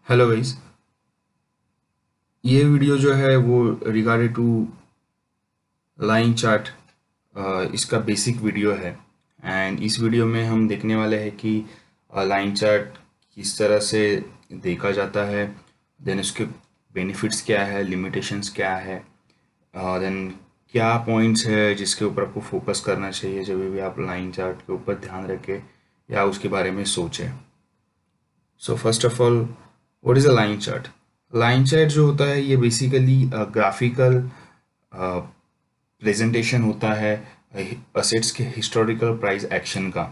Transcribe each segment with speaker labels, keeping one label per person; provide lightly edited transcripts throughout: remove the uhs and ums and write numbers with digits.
Speaker 1: Hello guys. ये video जो है वो रिगार्डेड टू लाइन चार्ट, इसका बेसिक वीडियो है। एंड इस वीडियो में हम देखने वाले हैं कि लाइन चार्ट किस तरह से देखा जाता है, देन उसके बेनिफिट्स क्या है, लिमिटेशंस क्या है, देन क्या पॉइंट्स है जिसके ऊपर आपको फोकस करना चाहिए जब भी आप लाइन चार्ट के ऊपर ध्यान रखें या उसके बारे में सोचें। So first of all, what is a line chart? Line chart जो होता है ये बेसिकली ग्राफिकल प्रेजेंटेशन होता है असेट्स के हिस्टोरिकल प्राइस एक्शन का।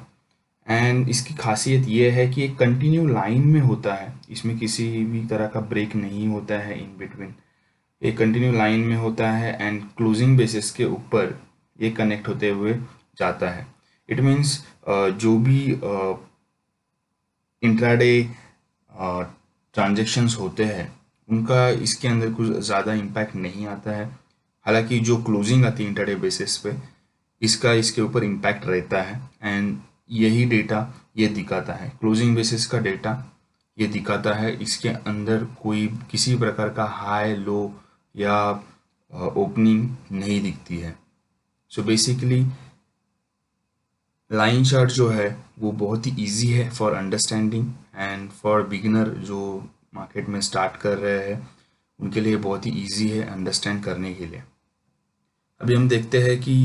Speaker 1: एंड इसकी खासियत ये है कि एक कंटिन्यू लाइन में होता है, इसमें किसी भी तरह का ब्रेक नहीं होता है इन बिटवीन। एक कंटिन्यू लाइन में होता है एंड क्लोजिंग बेसिस के ऊपर ये कनेक्ट होते हुए जाता है। इट मीन्स जो भी इंट्राडे ट्रांजैक्शंस होते हैं उनका इसके अंदर कुछ ज़्यादा इम्पैक्ट नहीं आता है। हालांकि जो क्लोजिंग आती है इंट्राडे बेसिस पे, इसका इसके ऊपर इम्पैक्ट रहता है। एंड यही डेटा ये दिखाता है, क्लोजिंग बेसिस का डेटा ये दिखाता है। इसके अंदर कोई किसी प्रकार का हाई लो या ओपनिंग नहीं दिखती है। सो बेसिकली लाइन चार्ट जो है वो बहुत ही इजी है for understanding and for beginner जो मार्केट में स्टार्ट कर रहे हैं उनके लिए बहुत ही इजी है अंडरस्टैंड करने के लिए। अभी हम देखते हैं कि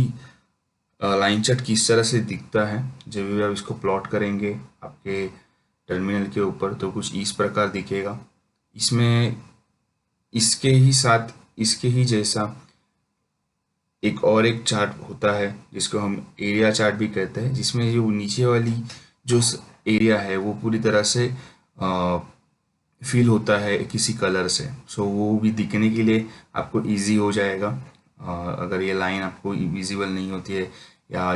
Speaker 1: लाइन चार्ट किस तरह से दिखता है। जब भी आप इसको प्लॉट करेंगे आपके टर्मिनल के ऊपर तो कुछ इस प्रकार दिखेगा। इसमें इसके ही साथ इसके ही जैसा एक चार्ट होता है जिसको हम एरिया चार्ट भी कहते हैं, जिसमें जो नीचे वाली जो एरिया है वो पूरी तरह से फील होता है किसी कलर से। सो वो भी दिखने के लिए आपको इजी हो जाएगा। अगर ये लाइन आपको विजिबल नहीं होती है या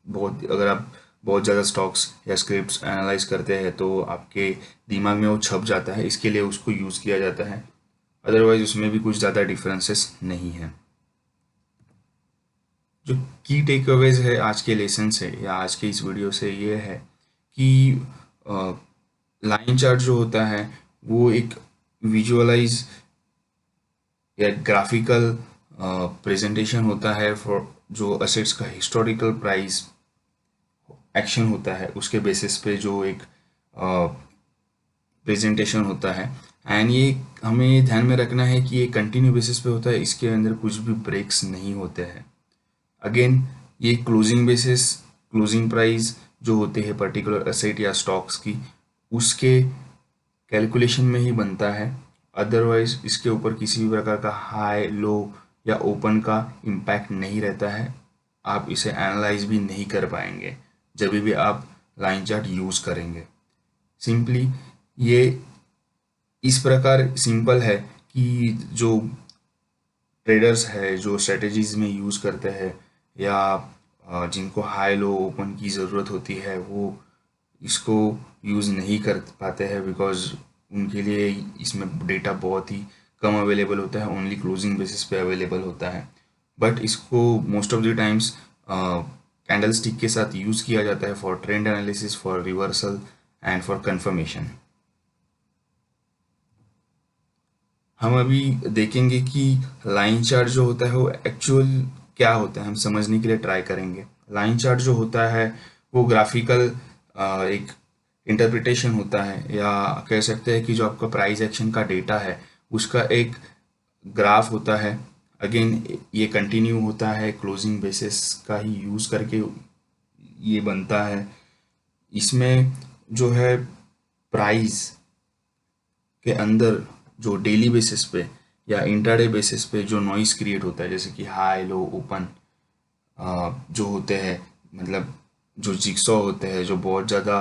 Speaker 1: बहुत अगर आप बहुत ज़्यादा स्टॉक्स या स्क्रिप्ट्स एनालाइज करते हैं तो आपके दिमाग में वो छप जाता है, इसके लिए उसको यूज़ किया जाता है। अदरवाइज उसमें भी कुछ ज़्यादा डिफरेंसेस नहीं है। जो की टेक अवेज है आज के लेसन से या आज के इस वीडियो से ये है कि लाइन चार्ट जो होता है वो एक विजुअलाइज या ग्राफिकल प्रेजेंटेशन होता है फॉर जो असेट्स का हिस्टोरिकल प्राइस एक्शन होता है उसके बेसिस पे जो एक प्रेजेंटेशन होता है। एंड ये हमें ध्यान में रखना है कि ये कंटिन्यू बेसिस पे होता है, इसके अंदर कुछ भी ब्रेक्स नहीं होते हैं। अगेन ये क्लोजिंग बेसिस, क्लोजिंग प्राइस जो होते हैं पर्टिकुलर असेट या स्टॉक्स की उसके कैलकुलेशन में ही बनता है। अदरवाइज इसके ऊपर किसी भी प्रकार का हाई लो या ओपन का इम्पैक्ट नहीं रहता है। आप इसे एनालाइज भी नहीं कर पाएंगे जब भी आप लाइन चार्ट यूज़ करेंगे। सिंपली ये इस प्रकार सिंपल है कि जो ट्रेडर्स है जो स्ट्रेटजीज में यूज़ करते हैं या जिनको हाई लो ओपन की ज़रूरत होती है वो इसको यूज़ नहीं कर पाते हैं बिकॉज उनके लिए इसमें डेटा बहुत ही कम अवेलेबल होता है, ओनली क्लोजिंग बेसिस पे अवेलेबल होता है। बट इसको most of the times candle stick के साथ यूज़ किया जाता है for trend analysis, for reversal and for confirmation. हम अभी देखेंगे कि लाइन चार्ट जो होता है वो एक्चुअल क्या होता है, हम समझने के लिए ट्राई करेंगे। लाइन चार्ट जो होता है वो ग्राफिकल एक इंटरप्रिटेशन होता है या कह सकते हैं कि जो आपका प्राइस एक्शन का डेटा है उसका एक ग्राफ होता है। अगेन ये कंटिन्यू होता है, क्लोजिंग बेसिस का ही यूज़ करके ये बनता है। इसमें जो है प्राइस के अंदर जो डेली बेसिस पे या इंट्राडे बेसिस पे जो नॉइस क्रिएट होता है जैसे कि हाई लो ओपन जो होते हैं, मतलब जो जिक्सॉ होते हैं जो बहुत ज़्यादा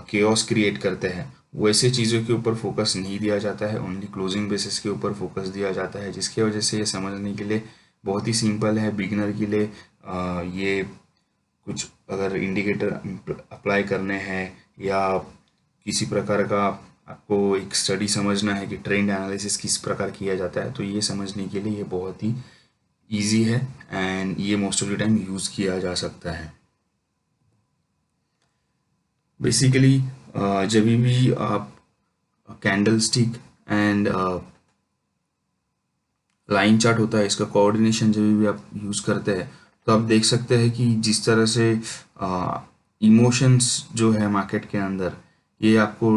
Speaker 1: केओस क्रिएट करते हैं, वैसे चीज़ों के ऊपर फोकस नहीं दिया जाता है, ओनली क्लोजिंग बेसिस के ऊपर फोकस दिया जाता है। जिसकी वजह से ये समझने के लिए बहुत ही सिंपल है बिगिनर के लिए। ये कुछ अगर इंडिकेटर अप्लाई करने हैं या किसी प्रकार का आपको एक स्टडी समझना है कि ट्रेंड एनालिसिस किस प्रकार किया जाता है तो ये समझने के लिए ये बहुत ही इजी है एंड ये most of the time use किया जा सकता है। बेसिकली जब भी आप candle stick and line chart होता है, इसका कोऑर्डिनेशन जब भी आप यूज़ करते हैं तो आप देख सकते हैं कि जिस तरह से इमोशंस जो है मार्केट के अंदर, ये आपको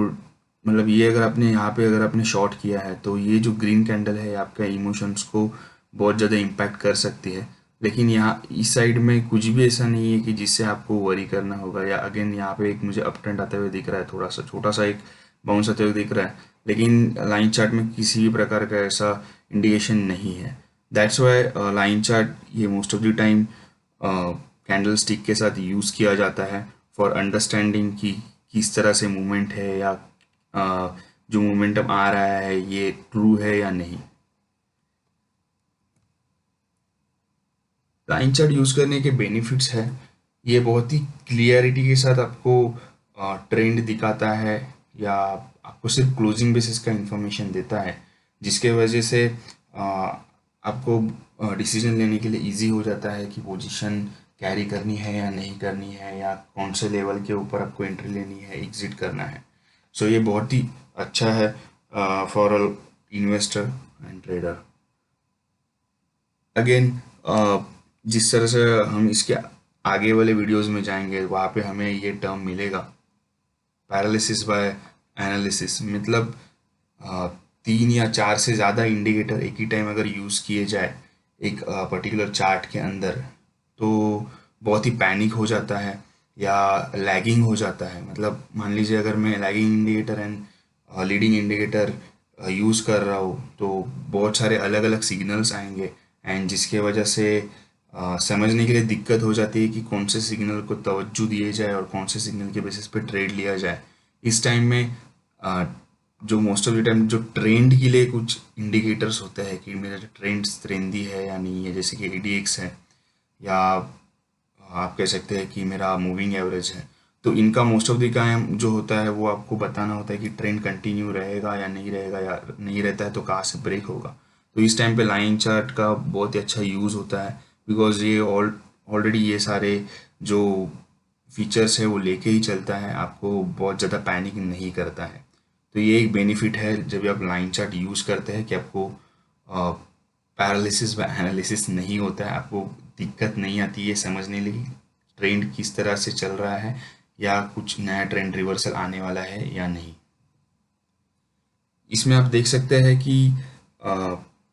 Speaker 1: मतलब ये अगर आपने यहाँ पे अगर आपने शॉर्ट किया है तो ये जो ग्रीन कैंडल है आपका इमोशंस को बहुत ज़्यादा इम्पैक्ट कर सकती है। लेकिन यहाँ इस साइड में कुछ भी ऐसा नहीं है कि जिससे आपको वरी करना होगा। या अगेन यहाँ पे एक मुझे अप ट्रेंड आते हुए दिख रहा है, थोड़ा सा छोटा सा एक बाउंस आते हुए दिख रहा है, लेकिन लाइन चार्ट में किसी भी प्रकार का ऐसा इंडिकेशन नहीं है। दैट्स वाई लाइन चार्ट ये most of the time candle stick के साथ यूज़ किया जाता है फॉर अंडरस्टैंडिंग कि किस तरह से मूवमेंट है या जो मोमेंटम आ रहा है ये ट्रू है या नहीं। लाइन चार्ट यूज़ करने के बेनिफिट्स है, ये बहुत ही क्लियरिटी के साथ आपको ट्रेंड दिखाता है या आपको सिर्फ क्लोजिंग बेसिस का इंफॉर्मेशन देता है, जिसके वजह से आपको डिसीजन लेने के लिए इजी हो जाता है कि पोजीशन कैरी करनी है या नहीं करनी है, या कौन से लेवल के ऊपर आपको एंट्री लेनी है, एग्जिट करना है। सो ये बहुत ही अच्छा है for a investor and trader. Again जिस तरह से हम इसके आगे वाले वीडियोस में जाएंगे वहाँ पे हमें ये टर्म मिलेगा, पैरालिसिस बाय एनालिसिस। मतलब अ, 3 या 4 से ज़्यादा इंडिकेटर एक ही टाइम अगर यूज़ किए जाए एक पर्टिकुलर चार्ट के अंदर तो बहुत ही पैनिक हो जाता है या लैगिंग हो जाता है। मतलब मान लीजिए अगर मैं lagging indicator and leading indicator use कर रहा हूँ तो बहुत सारे अलग अलग सिग्नल्स आएंगे एंड जिसके वजह से समझने के लिए दिक्कत हो जाती है कि कौन से सिग्नल को तवज्जो दिए जाए और कौन से सिग्नल के बेसिस पे ट्रेड लिया जाए। इस टाइम में अ, जो मोस्ट ऑफ द टाइम जो ट्रेंड के लिए कुछ इंडिकेटर्स होते हैं कि मेरा ट्रेंड ट्रेंडी है या नहीं है, जैसे कि ADX है या आप कह सकते हैं कि मेरा मूविंग एवरेज है, तो इनका मोस्ट ऑफ द टाइम जो होता है वो आपको बताना होता है कि ट्रेंड कंटिन्यू रहेगा या नहीं रहेगा, या नहीं रहता है तो कहाँ से ब्रेक होगा। तो इस टाइम पे लाइन चार्ट का बहुत ही अच्छा यूज़ होता है बिकॉज ये ऑलरेडी ये सारे जो फीचर्स है वो लेके ही चलता है, आपको बहुत ज़्यादा पैनिक नहीं करता है। तो ये एक बेनिफिट है जब आप लाइन चार्ट यूज़ करते हैं कि आपको पैरालिसिस व एनालिसिस नहीं होता है, आपको दिक्कत नहीं आती है समझने लगी ट्रेंड किस तरह से चल रहा है या कुछ नया ट्रेंड रिवर्सल आने वाला है या नहीं। इसमें आप देख सकते हैं कि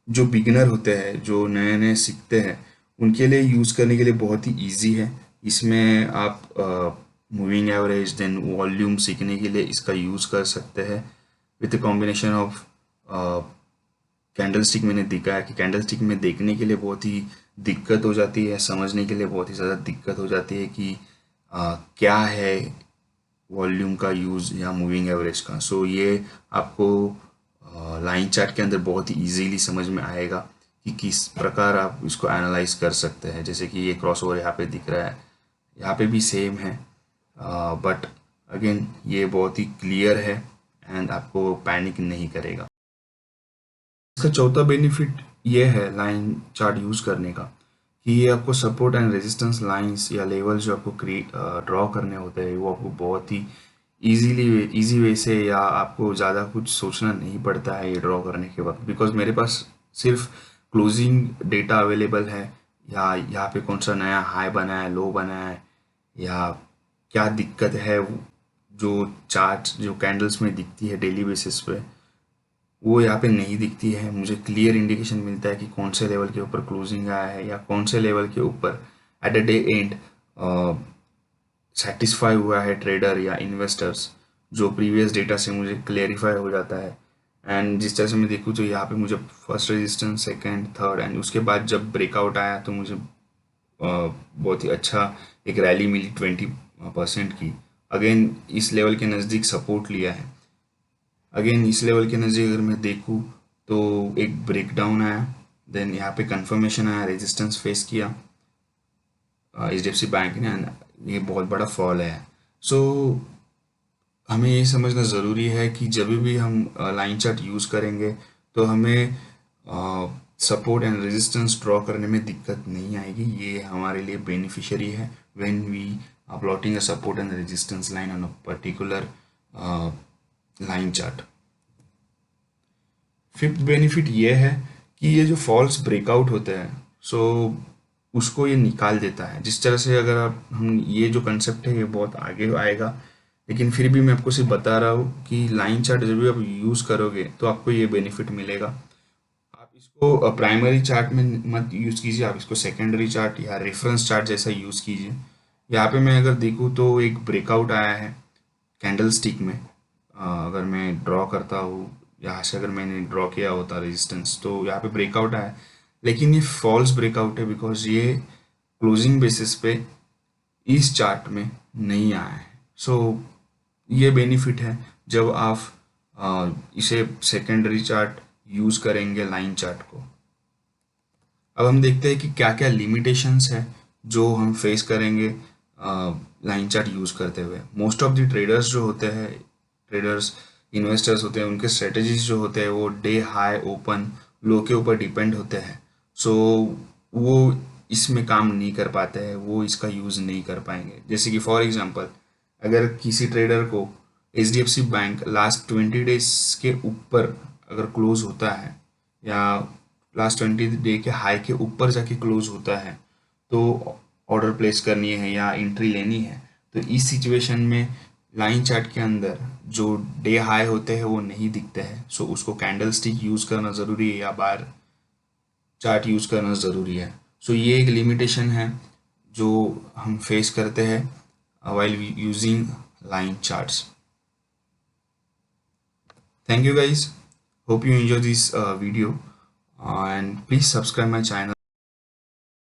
Speaker 1: जो बिगिनर होते हैं जो नए नए सीखते हैं उनके लिए यूज़ करने के लिए बहुत ही इजी है। इसमें आप मूविंग एवरेज देन वॉल्यूम सीखने के लिए इसका यूज़ कर सकते हैं with combination of candle stick. मैंने देखा है कि कैंडल स्टिक में देखने के लिए बहुत ही दिक्कत हो जाती है, समझने के लिए बहुत ही ज़्यादा दिक्कत हो जाती है कि क्या है वॉल्यूम का यूज़ या मूविंग एवरेज का। सो ये आपको लाइन चार्ट के अंदर बहुत ही इजीली समझ में आएगा कि किस प्रकार आप इसको एनालाइज कर सकते हैं। जैसे कि ये क्रॉस ओवर यहाँ पे दिख रहा है, यहाँ पे भी सेम है, बट अगेन ये बहुत ही क्लियर है एंड आपको पैनिक नहीं करेगा। इसका चौथा बेनिफिट ये है लाइन चार्ट यूज़ करने का कि ये आपको सपोर्ट एंड रेजिस्टेंस लाइंस या लेवल्स जो आपको क्रिएट ड्रॉ करने होते हैं वो आपको बहुत ही इजी वे से, या आपको ज़्यादा कुछ सोचना नहीं पड़ता है ये ड्रॉ करने के वक्त, बिकॉज मेरे पास सिर्फ क्लोजिंग डेटा अवेलेबल है या यहाँ पे कौन सा नया हाई बना है, लो बना है, या क्या दिक्कत है जो चार्ट जो कैंडल्स में दिखती है डेली बेसिस पे वो यहाँ पे नहीं दिखती है। मुझे क्लियर इंडिकेशन मिलता है कि कौन से लेवल के ऊपर क्लोजिंग आया है या कौन से लेवल के ऊपर at the day and satisfy हुआ है ट्रेडर या इन्वेस्टर्स, जो प्रीवियस डेटा से मुझे क्लेरिफाई हो जाता है। एंड जिस तरह से मैं देखूँ तो यहाँ पे मुझे first resistance, second, third and उसके बाद जब ब्रेकआउट आया तो मुझे बहुत ही अच्छा एक रैली मिली 20% की। अगेन इस लेवल के नज़दीक सपोर्ट लिया है। अगेन इस लेवल के नज़दीक अगर मैं देखूँ तो एक ब्रेकडाउन आया, देन यहाँ पे कंफर्मेशन आया, रेजिस्टेंस फेस किया HDFC बैंक ने, and ये बहुत बड़ा फॉल है। सो हमें ये समझना ज़रूरी है कि जब भी हम लाइन चार्ट यूज़ करेंगे तो हमें सपोर्ट एंड रेजिस्टेंस ड्रॉ करने में दिक्कत नहीं आएगी। ये हमारे लिए बेनिफिशियरी है when we are plotting a support and resistance line on a particular line chart. Fifth benefit ये है कि ये जो फॉल्स ब्रेकआउट होते हैं, सो उसको ये निकाल देता है। जिस तरह से अगर आप हम ये जो कंसेप्ट है ये बहुत आगे आएगा, लेकिन फिर भी मैं आपको सिर्फ बता रहा हूँ कि लाइन चार्ट जब भी आप यूज़ करोगे तो आपको ये बेनिफिट मिलेगा। आप इसको प्राइमरी चार्ट में मत यूज़ कीजिए, आप इसको सेकेंडरी चार्ट या रेफरेंस चार्ट जैसा यूज़ कीजिए। यहाँ पे मैं अगर देखूँ तो एक ब्रेकआउट आया है कैंडल स्टिक में। अगर मैं ड्रॉ करता हूँ, यहाँ से अगर मैंने ड्रॉ किया होता रेजिस्टेंस, तो यहाँ पे ब्रेकआउट आया, लेकिन ये फॉल्स ब्रेकआउट है बिकॉज ये क्लोजिंग बेसिस पे इस चार्ट में नहीं आया है। सो ये बेनिफिट है जब आप इसे सेकेंडरी चार्ट यूज़ करेंगे लाइन चार्ट को। अब हम देखते हैं कि क्या क्या लिमिटेशंस है जो हम फेस करेंगे लाइन चार्ट यूज़ करते हुए। मोस्ट ऑफ द ट्रेडर्स जो होते हैं, ट्रेडर्स इन्वेस्टर्स होते हैं, उनके स्ट्रेटजीज जो होते हैं वो डे हाई ओपन लो के ऊपर डिपेंड होते हैं। सो वो इसमें काम नहीं कर पाते हैं, वो इसका यूज़ नहीं कर पाएंगे। जैसे कि फॉर एग्जांपल अगर किसी ट्रेडर को HDFC बैंक लास्ट 20 डेज के ऊपर अगर क्लोज होता है, या लास्ट 20 डे के हाई के ऊपर जाके क्लोज होता है, तो ऑर्डर प्लेस करनी है या एंट्री लेनी है, तो इस सिचुएशन में लाइन चार्ट के अंदर जो डे हाई होते हैं वो नहीं दिखते हैं। सो उसको कैंडल स्टिक यूज़ करना ज़रूरी है या बार चार्ट यूज़ करना ज़रूरी है। सो ये एक लिमिटेशन है जो हम फेस करते हैं while using line charts. Thank you guys. Hope you enjoy this video and please subscribe my channel.